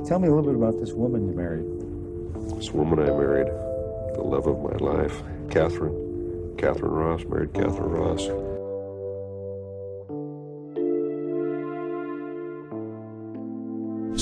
Tell me a little bit about this woman you married. This woman I married, the love of my life, Catherine Ross, married Catherine Ross.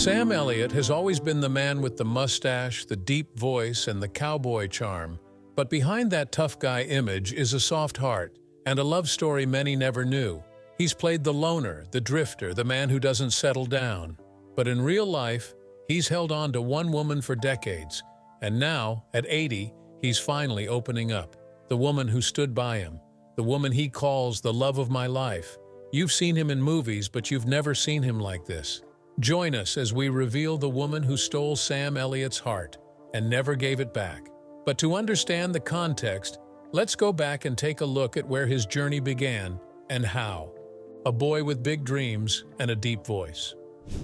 Sam Elliott has always been the man with the mustache, the deep voice, and the cowboy charm. But behind that tough guy image is a soft heart and a love story many never knew. He's played the loner, the drifter, the man who doesn't settle down. But in real life, he's held on to one woman for decades. And now, at 80, he's finally opening up. The woman who stood by him. The woman he calls the love of my life. You've seen him in movies, but you've never seen him like this. Join us as we reveal the woman who stole Sam Elliott's heart and never gave it back. But to understand the context, let's go back and take a look at where his journey began and how. A boy with big dreams and a deep voice.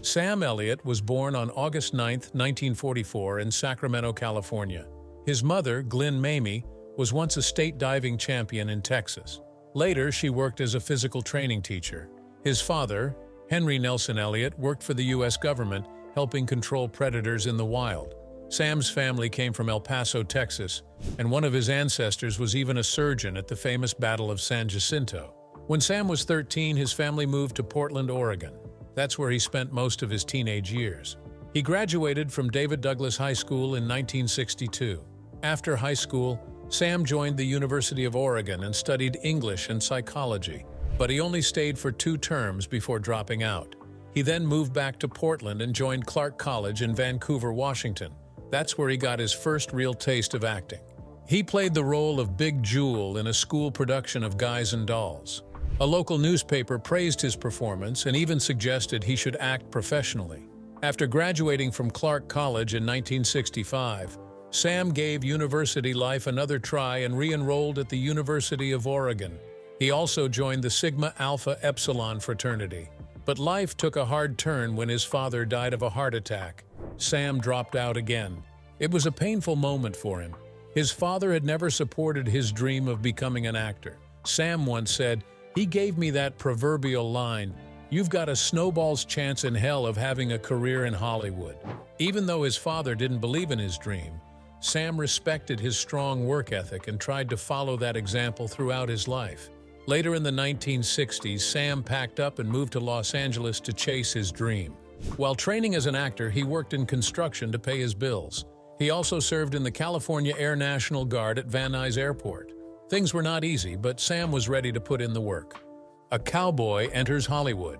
Sam Elliott was born on August 9, 1944 in Sacramento, California. His mother, Glenn Mamie, was once a state diving champion in Texas. Later, she worked as a physical training teacher. His father, Henry Nelson Elliott, worked for the U.S. government, helping control predators in the wild. Sam's family came from El Paso, Texas, and one of his ancestors was even a surgeon at the famous Battle of San Jacinto. When Sam was 13, his family moved to Portland, Oregon. That's where he spent most of his teenage years. He graduated from David Douglas High School in 1962. After high school, Sam joined the University of Oregon and studied English and psychology, but he only stayed for 2 terms before dropping out. He then moved back to Portland and joined Clark College in Vancouver, Washington. That's where he got his first real taste of acting. He played the role of Big Jewel in a school production of Guys and Dolls. A local newspaper praised his performance and even suggested he should act professionally. After graduating from Clark College in 1965, Sam gave university life another try and re-enrolled at the University of Oregon. He also joined the Sigma Alpha Epsilon fraternity. But life took a hard turn when his father died of a heart attack. Sam dropped out again. It was a painful moment for him. His father had never supported his dream of becoming an actor. Sam once said, "He gave me that proverbial line, 'You've got a snowball's chance in hell of having a career in Hollywood.'" Even though his father didn't believe in his dream, Sam respected his strong work ethic and tried to follow that example throughout his life. Later in the 1960s, Sam packed up and moved to Los Angeles to chase his dream. While training as an actor, he worked in construction to pay his bills. He also served in the California Air National Guard at Van Nuys Airport. Things were not easy, but Sam was ready to put in the work. A cowboy enters Hollywood.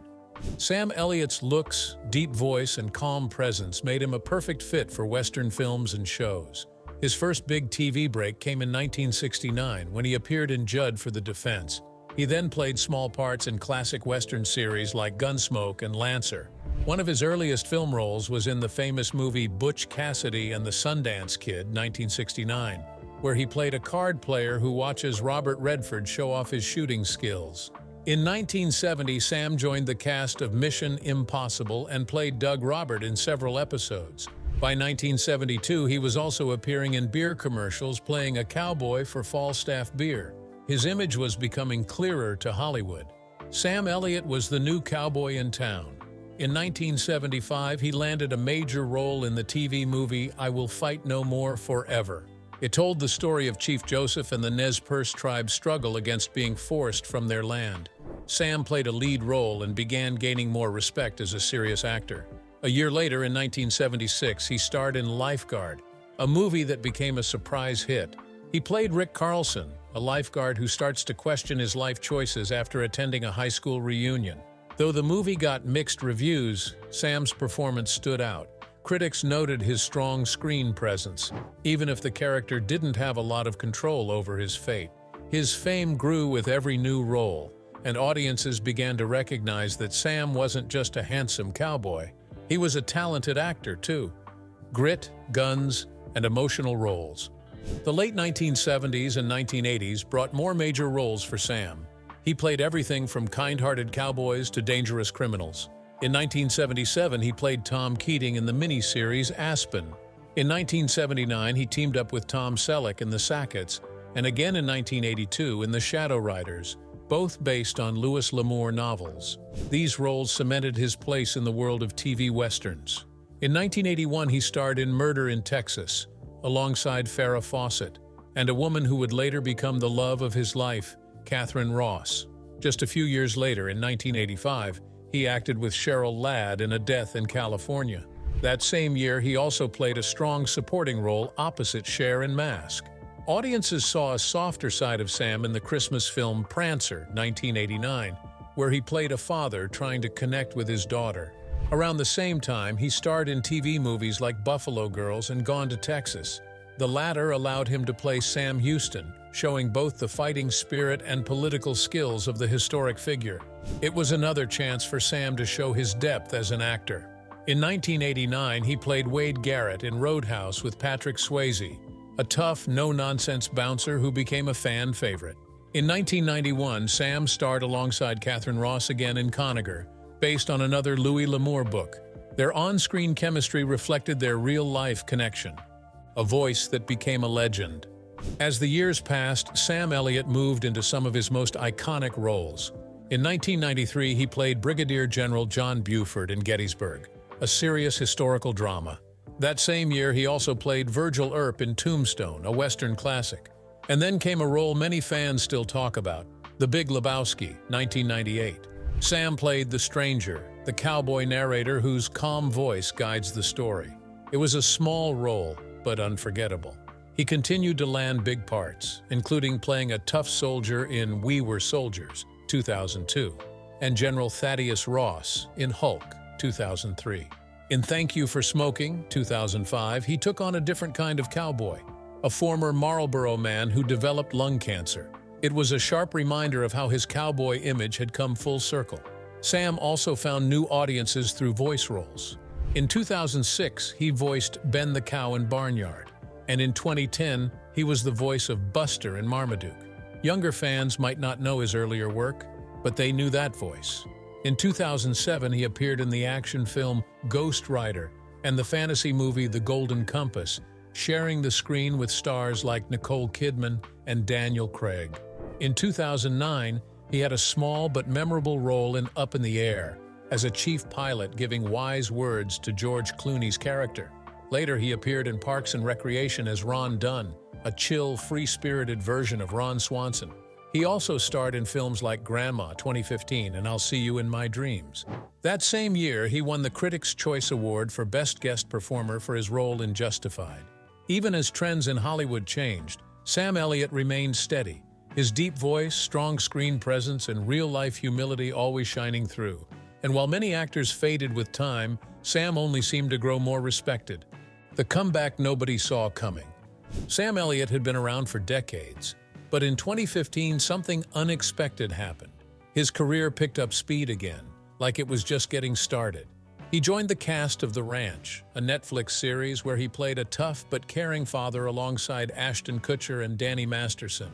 Sam Elliott's looks, deep voice, and calm presence made him a perfect fit for Western films and shows. His first big TV break came in 1969 when he appeared in Judd for the Defense. He then played small parts in classic Western series like Gunsmoke and Lancer. One of his earliest film roles was in the famous movie Butch Cassidy and the Sundance Kid, 1969, where he played a card player who watches Robert Redford show off his shooting skills. In 1970, Sam joined the cast of Mission Impossible and played Doug Robert in several episodes. By 1972, he was also appearing in beer commercials playing a cowboy for Falstaff Beer. His image was becoming clearer to Hollywood. Sam Elliott was the new cowboy in town. In 1975, he landed a major role in the TV movie I Will Fight No More Forever. It told the story of Chief Joseph and the Nez Perce tribe's struggle against being forced from their land. Sam played a lead role and began gaining more respect as a serious actor. A year later, in 1976, he starred in Lifeguard, a movie that became a surprise hit. He played Rick Carlson, a lifeguard who starts to question his life choices after attending a high school reunion. Though the movie got mixed reviews, Sam's performance stood out. Critics noted his strong screen presence, even if the character didn't have a lot of control over his fate. His fame grew with every new role, and audiences began to recognize that Sam wasn't just a handsome cowboy. He was a talented actor, too. Grit, guns, and emotional roles. The late 1970s and 1980s brought more major roles for Sam. He played everything from kind-hearted cowboys to dangerous criminals. In 1977, he played Tom Keating in the miniseries Aspen. In 1979, he teamed up with Tom Selleck in The Sacketts, and again in 1982 in The Shadow Riders, both based on Louis L'Amour novels. These roles cemented his place in the world of TV westerns. In 1981, he starred in Murder in Texas, alongside Farrah Fawcett, and a woman who would later become the love of his life, Catherine Ross. Just a few years later, in 1985, he acted with Cheryl Ladd in A Death in California. That same year, he also played a strong supporting role opposite Cher in Mask. Audiences saw a softer side of Sam in the Christmas film Prancer, 1989, where he played a father trying to connect with his daughter. Around the same time, he starred in TV movies like Buffalo Girls and Gone to Texas. The latter allowed him to play Sam Houston, showing both the fighting spirit and political skills of the historic figure. It was another chance for Sam to show his depth as an actor. In 1989, he played Wade Garrett in Roadhouse with Patrick Swayze, a tough, no-nonsense bouncer who became a fan favorite. In 1991, Sam starred alongside Catherine Ross again in Conager, based on another Louis L'Amour book. Their on-screen chemistry reflected their real-life connection, a voice that became a legend. As the years passed, Sam Elliott moved into some of his most iconic roles. In 1993, he played Brigadier General John Buford in Gettysburg, a serious historical drama. That same year, he also played Virgil Earp in Tombstone, a Western classic. And then came a role many fans still talk about, The Big Lebowski, 1998. Sam played the stranger, the cowboy narrator whose calm voice guides the story. It was a small role, but unforgettable. He continued to land big parts, including playing a tough soldier in We Were Soldiers, 2002, and General Thaddeus Ross in Hulk, 2003. In Thank You for Smoking, 2005, he took on a different kind of cowboy, a former Marlboro man who developed lung cancer. It was a sharp reminder of how his cowboy image had come full circle. Sam also found new audiences through voice roles. In 2006, he voiced Ben the Cow in Barnyard, and in 2010, he was the voice of Buster in Marmaduke. Younger fans might not know his earlier work, but they knew that voice. In 2007, he appeared in the action film Ghost Rider and the fantasy movie The Golden Compass, sharing the screen with stars like Nicole Kidman and Daniel Craig. In 2009, he had a small but memorable role in Up in the Air, as a chief pilot giving wise words to George Clooney's character. Later, he appeared in Parks and Recreation as Ron Dunn, a chill, free-spirited version of Ron Swanson. He also starred in films like Grandma, 2015, and I'll See You in My Dreams. That same year, he won the Critics' Choice Award for Best Guest Performer for his role in Justified. Even as trends in Hollywood changed, Sam Elliott remained steady, his deep voice, strong screen presence, and real-life humility always shining through. And while many actors faded with time, Sam only seemed to grow more respected. The comeback nobody saw coming. Sam Elliott had been around for decades, but in 2015, something unexpected happened. His career picked up speed again, like it was just getting started. He joined the cast of The Ranch, a Netflix series where he played a tough but caring father alongside Ashton Kutcher and Danny Masterson.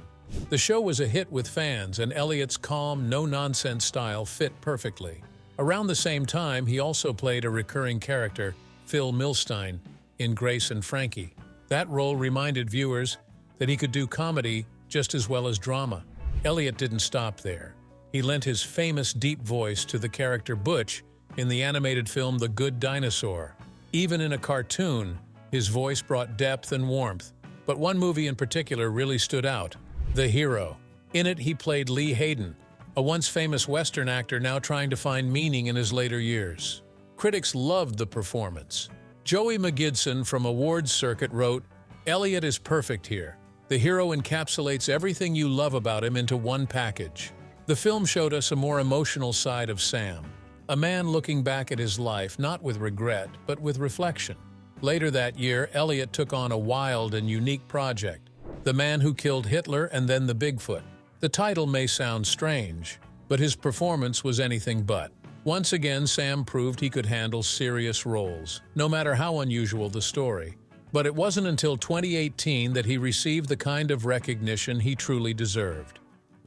The show was a hit with fans, and Elliott's calm, no-nonsense style fit perfectly. Around the same time, he also played a recurring character, Phil Milstein, in Grace and Frankie. That role reminded viewers that he could do comedy just as well as drama. Elliott didn't stop there. He lent his famous deep voice to the character Butch in the animated film The Good Dinosaur. Even in a cartoon, his voice brought depth and warmth. But one movie in particular really stood out, The Hero. In it, he played Lee Hayden, a once famous Western actor now trying to find meaning in his later years. Critics loved the performance. Joey McGidson from Awards Circuit wrote, "Elliott is perfect here. The hero encapsulates everything you love about him into one package." The film showed us a more emotional side of Sam, a man looking back at his life not with regret, but with reflection. Later that year, Elliott took on a wild and unique project, The Man Who Killed Hitler and Then the Bigfoot. The title may sound strange, but his performance was anything but. Once again, Sam proved he could handle serious roles, no matter how unusual the story. But it wasn't until 2018 that he received the kind of recognition he truly deserved.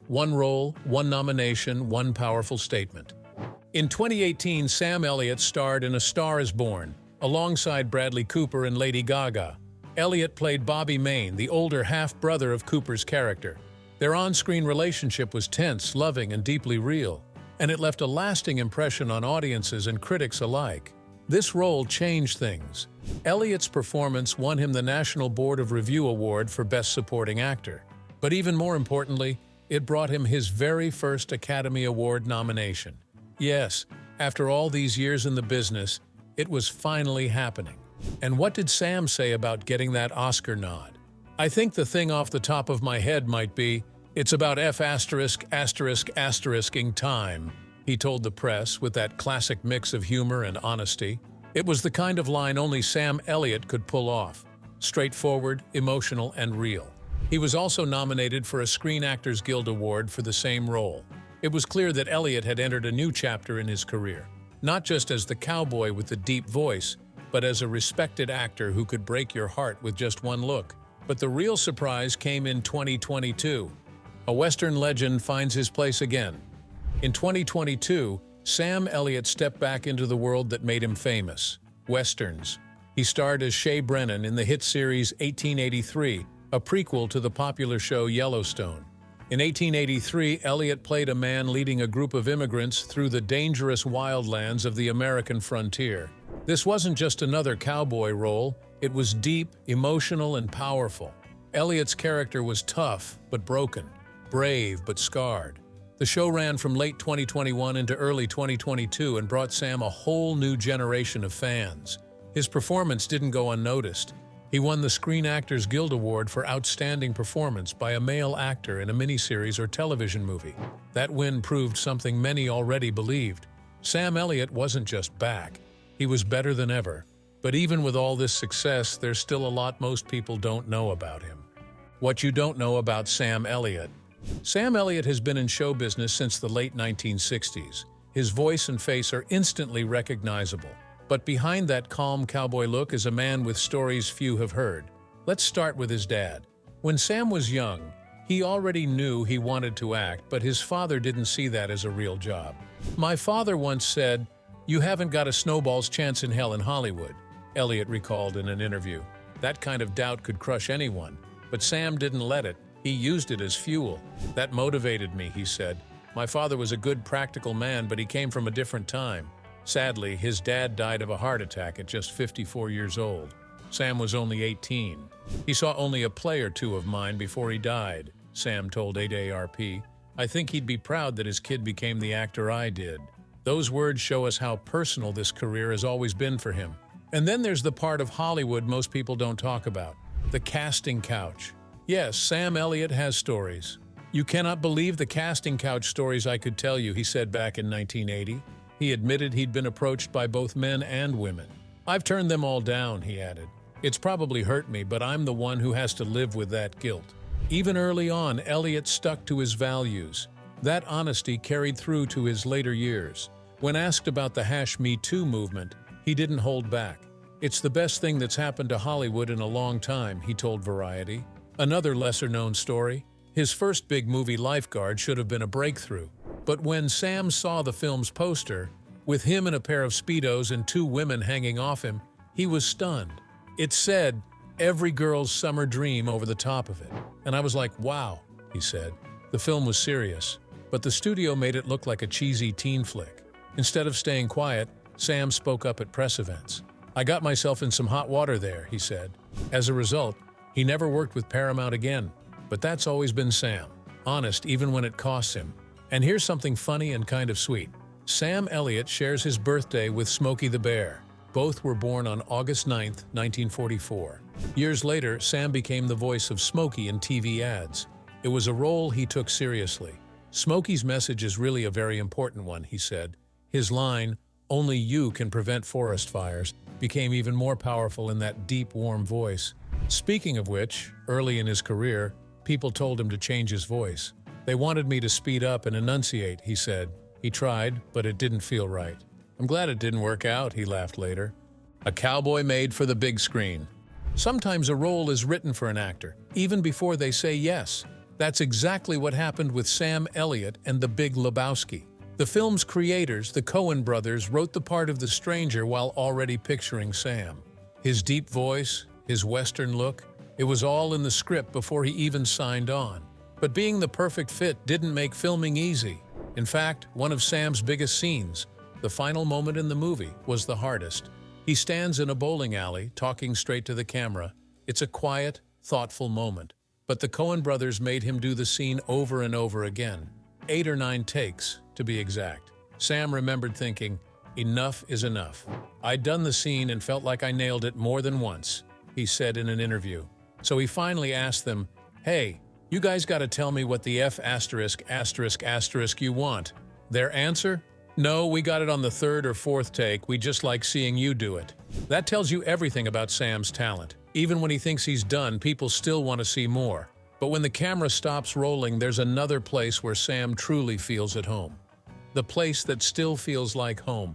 One role, one nomination, one powerful statement. In 2018, Sam Elliott starred in A Star is Born, alongside Bradley Cooper and Lady Gaga. Elliott played Bobby Maine, the older half-brother of Cooper's character. Their on-screen relationship was tense, loving, and deeply real, and it left a lasting impression on audiences and critics alike. This role changed things. Elliott's performance won him the National Board of Review Award for Best Supporting Actor. But even more importantly, it brought him his very first Academy Award nomination. Yes, after all these years in the business, it was finally happening. And what did Sam say about getting that Oscar nod? I think the thing off the top of my head might be, "It's about F*******ing time," he told the press with that classic mix of humor and honesty. It was the kind of line only Sam Elliott could pull off. Straightforward, emotional, and real. He was also nominated for a Screen Actors Guild Award for the same role. It was clear that Elliott had entered a new chapter in his career, not just as the cowboy with the deep voice, but as a respected actor who could break your heart with just one look. But the real surprise came in 2022. A Western legend finds his place again. In 2022, Sam Elliott stepped back into the world that made him famous: Westerns. He starred as Shay Brennan in the hit series 1883, a prequel to the popular show Yellowstone. In 1883, Elliott played a man leading a group of immigrants through the dangerous wildlands of the American frontier. This wasn't just another cowboy role, it was deep, emotional, and powerful. Elliott's character was tough but broken, brave but scarred. The show ran from late 2021 into early 2022 and brought Sam a whole new generation of fans. His performance didn't go unnoticed. He won the Screen Actors Guild Award for Outstanding Performance by a Male Actor in a miniseries or television movie. That win proved something many already believed. Sam Elliott wasn't just back. He was better than ever. But even with all this success, there's still a lot most people don't know about him. What you don't know about Sam Elliott. Sam Elliott has been in show business since the late 1960s. His voice and face are instantly recognizable. But behind that calm cowboy look is a man with stories few have heard. Let's start with his dad. When Sam was young, he already knew he wanted to act, but his father didn't see that as a real job. "My father once said, 'You haven't got a snowball's chance in hell in Hollywood,'" Elliott recalled in an interview. That kind of doubt could crush anyone, but Sam didn't let it. He used it as fuel. "That motivated me," he said. "My father was a good practical man, but he came from a different time." Sadly, his dad died of a heart attack at just 54 years old. Sam was only 18. "He saw only a play or two of mine before he died," Sam told 8ARP. "I think he'd be proud that his kid became the actor I did." Those words show us how personal this career has always been for him. And then there's the part of Hollywood most people don't talk about: the casting couch. Yes, Sam Elliott has stories. "You cannot believe the casting couch stories I could tell you," he said back in 1980. He admitted he'd been approached by both men and women. "I've turned them all down," he added. "It's probably hurt me, but I'm the one who has to live with that guilt." Even early on, Elliott stuck to his values. That honesty carried through to his later years. When asked about the #Me Too movement, he didn't hold back. "It's the best thing that's happened to Hollywood in a long time," he told Variety. Another lesser-known story: his first big movie, Lifeguard, should have been a breakthrough. But when Sam saw the film's poster, with him in a pair of Speedos and two women hanging off him, he was stunned. It said, "Every girl's summer dream" over the top of it. "And I was like, wow," he said. The film was serious, but the studio made it look like a cheesy teen flick. Instead of staying quiet, Sam spoke up at press events. "I got myself in some hot water there," he said. As a result, he never worked with Paramount again. But that's always been Sam. Honest even when it costs him. And here's something funny and kind of sweet. Sam Elliott shares his birthday with Smokey the Bear. Both were born on August 9, 1944. Years later, Sam became the voice of Smokey in TV ads. It was a role he took seriously. "Smokey's message is really a very important one," he said. His line, "Only you can prevent forest fires," became even more powerful in that deep, warm voice. Speaking of which, early in his career, people told him to change his voice. "They wanted me to speed up and enunciate," he said. He tried, but it didn't feel right. "I'm glad it didn't work out," he laughed later. A cowboy made for the big screen. Sometimes a role is written for an actor, even before they say yes. That's exactly what happened with Sam Elliott and the Big Lebowski. The film's creators, the Coen brothers, wrote the part of the stranger while already picturing Sam. His deep voice, his Western look, it was all in the script before he even signed on. But being the perfect fit didn't make filming easy. In fact, one of Sam's biggest scenes, the final moment in the movie, was the hardest. He stands in a bowling alley, talking straight to the camera. It's a quiet, thoughtful moment. But the Coen brothers made him do the scene over and over again. 8 or 9 takes, to be exact. Sam remembered thinking, enough is enough. I'd done the scene and felt like I nailed it more than once, he said in an interview. So he finally asked them, hey, you guys gotta tell me what the F*** you want. Their answer? No, we got it on the 3rd or 4th take, we just like seeing you do it. That tells you everything about Sam's talent. Even when he thinks he's done, people still want to see more. But when the camera stops rolling, there's another place where Sam truly feels at home. The place that still feels like home.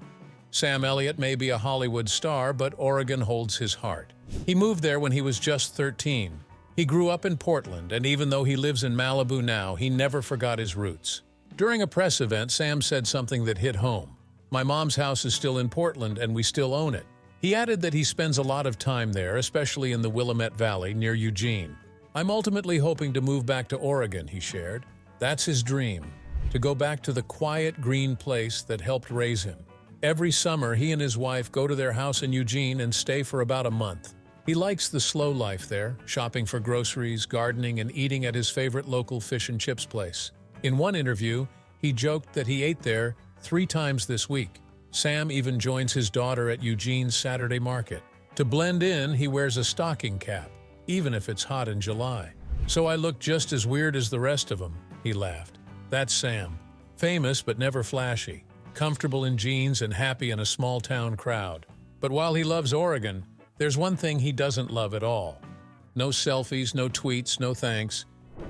Sam Elliott may be a Hollywood star, but Oregon holds his heart. He moved there when he was just 13. He grew up in Portland, and even though he lives in Malibu now, he never forgot his roots. During a press event, Sam said something that hit home. My mom's house is still in Portland, and we still own it. He added that he spends a lot of time there, especially in the Willamette Valley near Eugene. I'm ultimately hoping to move back to Oregon, he shared. That's his dream, to go back to the quiet green place that helped raise him. Every summer, he and his wife go to their house in Eugene and stay for about a month. He likes the slow life there, shopping for groceries, gardening, and eating at his favorite local fish and chips place. In one interview, he joked that he ate there 3 times this week. Sam even joins his daughter at Eugene's Saturday market. To blend in, he wears a stocking cap, even if it's hot in July. So I look just as weird as the rest of them, he laughed. That's Sam. Famous but never flashy. Comfortable in jeans and happy in a small-town crowd. But while he loves Oregon, there's one thing he doesn't love at all. No selfies, no tweets, no thanks.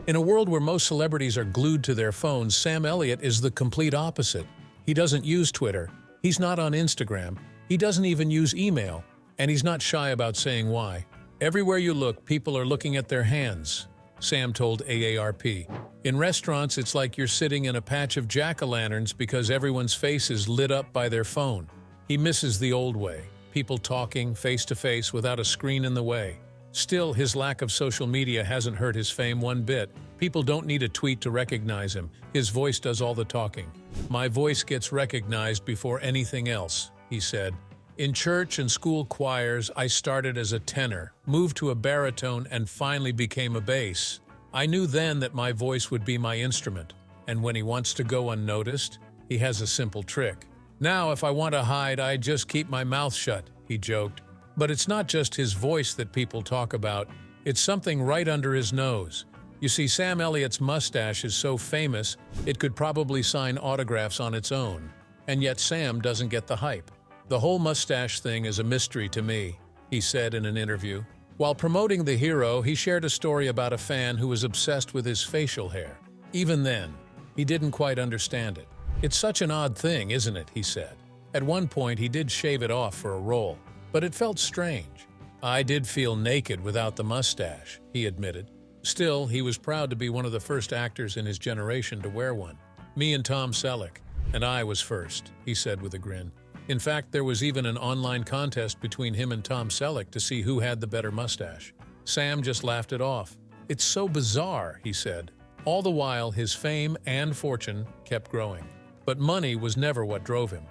In a world where most celebrities are glued to their phones, Sam Elliott is the complete opposite. He doesn't use Twitter. He's not on Instagram. He doesn't even use email. And he's not shy about saying why. Everywhere you look, people are looking at their hands, Sam told AARP. In restaurants, it's like you're sitting in a patch of jack-o'-lanterns because everyone's face is lit up by their phone. He misses the old way, people talking face-to-face without a screen in the way. Still, his lack of social media hasn't hurt his fame one bit. People don't need a tweet to recognize him. His voice does all the talking. My voice gets recognized before anything else, he said. In church and school choirs, I started as a tenor, moved to a baritone, and finally became a bass. I knew then that my voice would be my instrument. And when he wants to go unnoticed, he has a simple trick. Now, if I want to hide, I just keep my mouth shut, he joked. But it's not just his voice that people talk about, it's something right under his nose. You see, Sam Elliott's mustache is so famous, it could probably sign autographs on its own. And yet Sam doesn't get the hype. The whole mustache thing is a mystery to me, he said in an interview. While promoting the hero, he shared a story about a fan who was obsessed with his facial hair. Even then, he didn't quite understand it. It's such an odd thing, isn't it, he said. At one point, he did shave it off for a role. But it felt strange. I did feel naked without the mustache, he admitted. Still, he was proud to be one of the first actors in his generation to wear one. Me and Tom Selleck. And I was first, he said with a grin. In fact, there was even an online contest between him and Tom Selleck to see who had the better mustache. Sam just laughed it off. It's so bizarre, he said. All the while, his fame and fortune kept growing. But money was never what drove him.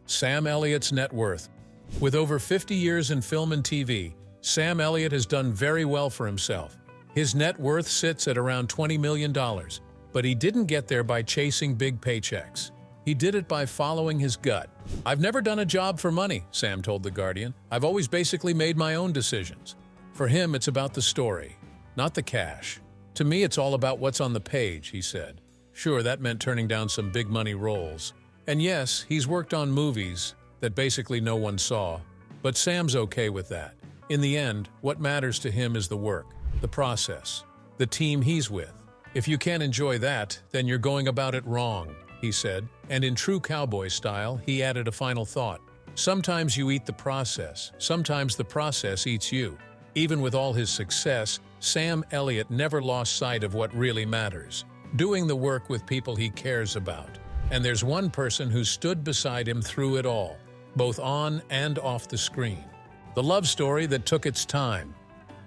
Sam Elliott's net worth. With over 50 years in film and TV, Sam Elliott has done very well for himself. His net worth sits at around $20 million, but he didn't get there by chasing big paychecks. He did it by following his gut. I've never done a job for money, Sam told The Guardian. I've always basically made my own decisions. For him, it's about the story, not the cash. To me, it's all about what's on the page, he said. Sure, that meant turning down some big money roles. And yes, he's worked on movies that basically no one saw. But Sam's okay with that. In the end, what matters to him is the work, the process, the team he's with. If you can't enjoy that, then you're going about it wrong, he said. And in true cowboy style, he added a final thought. Sometimes you eat the process. Sometimes the process eats you. Even with all his success, Sam Elliott never lost sight of what really matters. Doing the work with people he cares about. And there's one person who stood beside him through it all, both on and off the screen. The love story that took its time.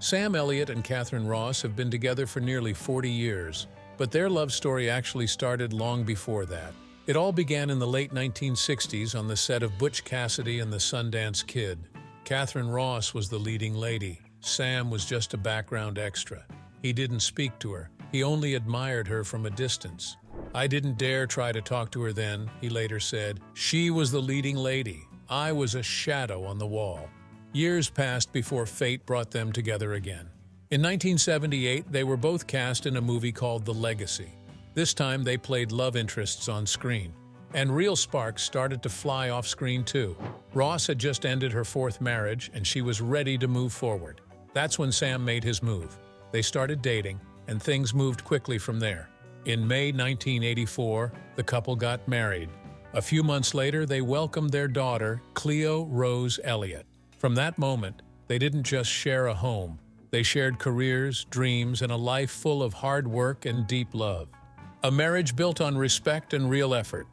Sam Elliott and Catherine Ross have been together for nearly 40 years, but their love story actually started long before that. It all began in the late 1960s on the set of Butch Cassidy and the Sundance Kid. Catherine Ross was the leading lady. Sam was just a background extra. He didn't speak to her. He only admired her from a distance. "I didn't dare try to talk to her then," he later said. "She was the leading lady. I was a shadow on the wall." Years passed before fate brought them together again. In 1978, they were both cast in a movie called The Legacy. This time, they played love interests on screen. And real sparks started to fly off screen too. Ross had just ended her fourth marriage, and she was ready to move forward. That's when Sam made his move. They started dating, and things moved quickly from there. In May 1984, the couple got married. A few months later, they welcomed their daughter, Cleo Rose Elliott. From that moment, they didn't just share a home. They shared careers, dreams, and a life full of hard work and deep love. A marriage built on respect and real effort.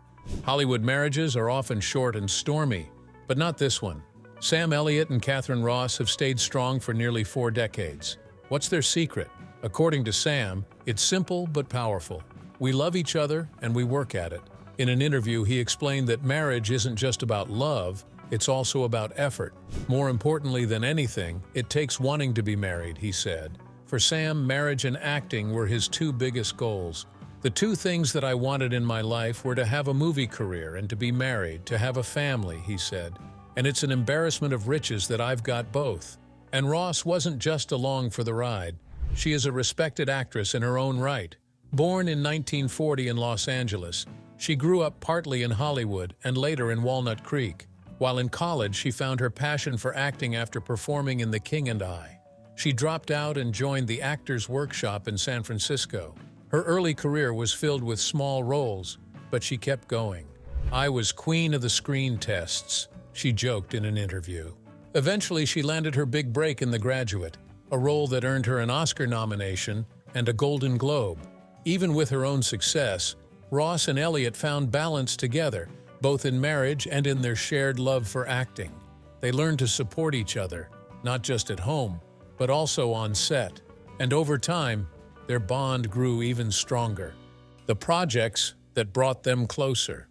Hollywood marriages are often short and stormy, but not this one. Sam Elliott and Catherine Ross have stayed strong for nearly 4 decades. What's their secret? According to Sam, it's simple but powerful. "We love each other and we work at it." In an interview, he explained that marriage isn't just about love, it's also about effort. More importantly than anything, it takes wanting to be married, he said. For Sam, marriage and acting were his 2 biggest goals. "The 2 things that I wanted in my life were to have a movie career and to be married, to have a family," he said. "And it's an embarrassment of riches that I've got both." And Ross wasn't just along for the ride. She is a respected actress in her own right. Born in 1940 in Los Angeles, she grew up partly in Hollywood and later in Walnut Creek. While in college, she found her passion for acting after performing in The King and I. She dropped out and joined the Actors Workshop in San Francisco. Her early career was filled with small roles, but she kept going. "I was queen of the screen tests," she joked in an interview. Eventually, she landed her big break in The Graduate, a role that earned her an Oscar nomination and a Golden Globe. Even with her own success, Ross and Elliot found balance together, both in marriage and in their shared love for acting. They learned to support each other, not just at home, but also on set. And over time, their bond grew even stronger. The projects that brought them closer.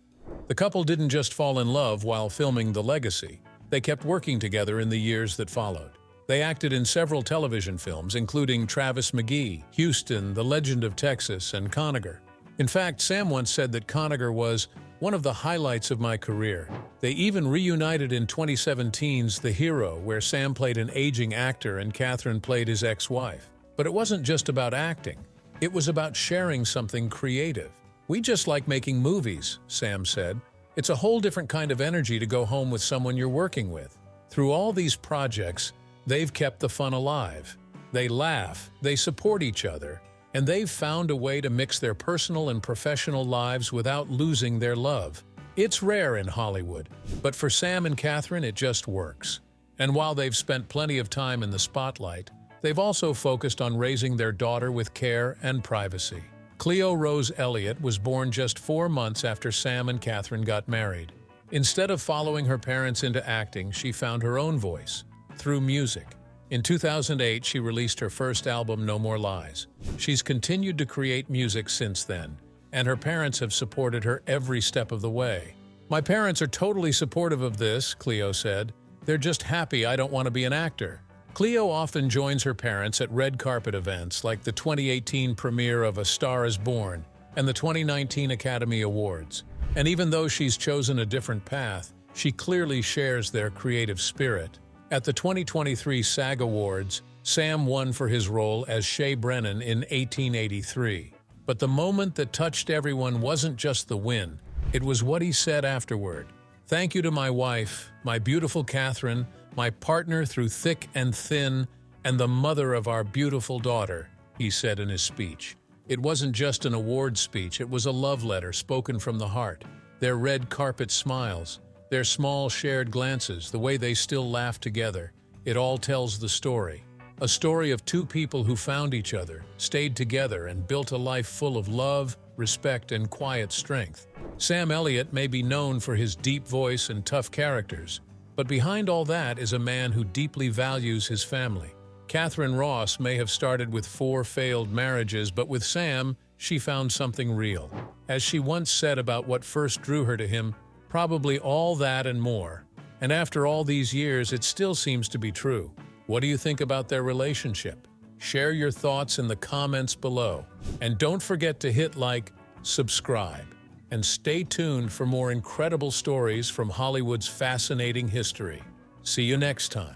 The couple didn't just fall in love while filming The Legacy. They kept working together in the years that followed. They acted in several television films, including Travis McGee, Houston, The Legend of Texas, and Conager. In fact, Sam once said that Conager was "one of the highlights of my career." They even reunited in 2017's The Hero, where Sam played an aging actor and Catherine played his ex-wife. But it wasn't just about acting. It was about sharing something creative. "We just like making movies," Sam said. "It's a whole different kind of energy to go home with someone you're working with." Through all these projects, they've kept the fun alive. They laugh, they support each other, and they've found a way to mix their personal and professional lives without losing their love. It's rare in Hollywood, but for Sam and Catherine, it just works. And while they've spent plenty of time in the spotlight, they've also focused on raising their daughter with care and privacy. Cleo Rose Elliott was born just 4 months after Sam and Catherine got married. Instead of following her parents into acting, she found her own voice through music. In 2008, she released her first album, No More Lies. She's continued to create music since then, and her parents have supported her every step of the way. "My parents are totally supportive of this," Cleo said. "They're just happy I don't want to be an actor." Cleo often joins her parents at red carpet events like the 2018 premiere of A Star is Born and the 2019 Academy Awards. And even though she's chosen a different path, she clearly shares their creative spirit. At the 2023 SAG Awards, Sam won for his role as Shay Brennan in 1883. But the moment that touched everyone wasn't just the win, it was what he said afterward. "Thank you to my wife, my beautiful Catherine, my partner through thick and thin, and the mother of our beautiful daughter," he said in his speech. It wasn't just an award speech, it was a love letter spoken from the heart. Their red carpet smiles, their small shared glances, the way they still laugh together, it all tells the story. A story of 2 people who found each other, stayed together, and built a life full of love, respect, and quiet strength. Sam Elliott may be known for his deep voice and tough characters, but behind all that is a man who deeply values his family. Catherine Ross may have started with 4 failed marriages, but with Sam, she found something real. As she once said about what first drew her to him, "Probably all that and more." And after all these years, it still seems to be true. What do you think about their relationship? Share your thoughts in the comments below. And don't forget to hit like, subscribe, and stay tuned for more incredible stories from Hollywood's fascinating history. See you next time.